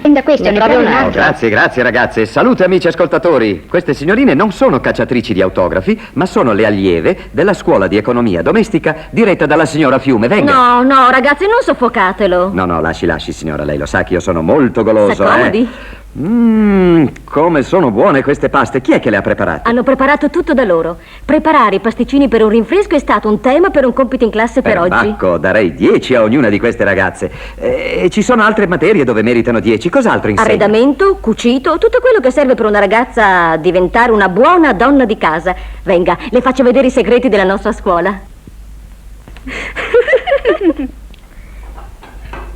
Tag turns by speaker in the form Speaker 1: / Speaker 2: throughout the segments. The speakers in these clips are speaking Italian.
Speaker 1: Da questo è proprio un altro.
Speaker 2: Grazie, grazie ragazze. Salute amici ascoltatori. Queste signorine non sono cacciatrici di autografi, ma sono le allieve della scuola di economia domestica diretta dalla signora Fiume. Venga.
Speaker 3: No, no, ragazzi, non soffocatelo.
Speaker 2: No, no, lasci, signora. Lei lo sa che io sono molto goloso,
Speaker 3: S'accomodi.
Speaker 2: Come sono buone queste paste. Chi è che le ha preparate?
Speaker 3: Hanno preparato tutto da loro. Preparare i pasticcini per un rinfresco è stato un tema per un compito in classe per oggi.
Speaker 2: Bacco, darei 10 a ognuna di queste ragazze. Ci sono altre materie dove meritano 10. Cos'altro insegna?
Speaker 3: Arredamento, cucito, tutto quello che serve per una ragazza a diventare una buona donna di casa. Venga, le faccio vedere i segreti della nostra scuola.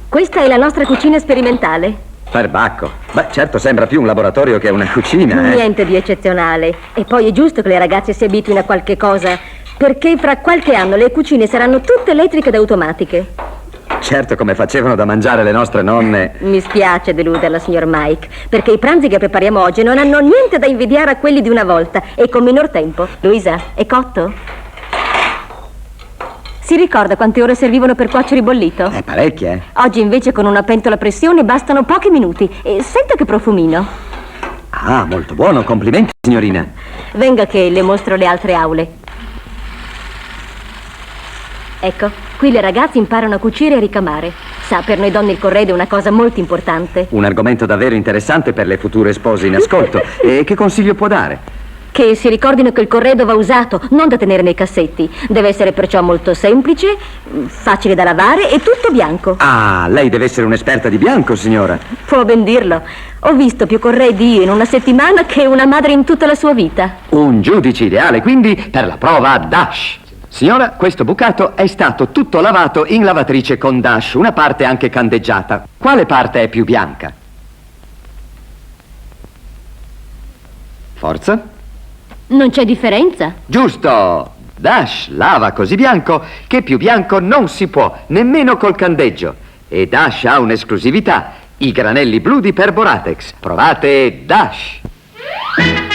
Speaker 3: Questa è la nostra cucina sperimentale.
Speaker 2: Perbacco. Beh, certo sembra più un laboratorio che una cucina,
Speaker 3: Niente di eccezionale. E poi è giusto che le ragazze si abituino a qualche cosa, perché fra qualche anno le cucine saranno tutte elettriche ed automatiche.
Speaker 2: Certo, come facevano da mangiare le nostre nonne.
Speaker 3: Mi spiace deluderla, signor Mike, perché i pranzi che prepariamo oggi non hanno niente da invidiare a quelli di una volta e con minor tempo. Luisa, è cotto? Si ricorda quante ore servivano per cuocere il bollito?
Speaker 2: Parecchie,
Speaker 3: Oggi invece con una pentola a pressione bastano pochi minuti. E senta che profumino.
Speaker 2: Ah, molto buono, complimenti signorina.
Speaker 3: Venga che le mostro le altre aule. Ecco, qui le ragazze imparano a cucire e ricamare. Sa, per noi donne il corredo è una cosa molto importante.
Speaker 2: Un argomento davvero interessante per le future spose in ascolto. E che consiglio può dare?
Speaker 3: Che si ricordino che il corredo va usato, non da tenere nei cassetti. Deve essere perciò molto semplice, facile da lavare e tutto bianco.
Speaker 2: Ah, lei deve essere un'esperta di bianco, signora.
Speaker 3: Può ben dirlo. Ho visto più corredi in una settimana che una madre in tutta la sua vita.
Speaker 2: Un giudice ideale, quindi, per la prova Dash. Signora, questo bucato è stato tutto lavato in lavatrice con Dash, una parte anche candeggiata. Quale parte è più bianca? Forza.
Speaker 3: Non c'è differenza?
Speaker 2: Giusto! Dash lava così bianco che più bianco non si può, nemmeno col candeggio. E Dash ha un'esclusività, i granelli blu di Perboratex. Provate Dash!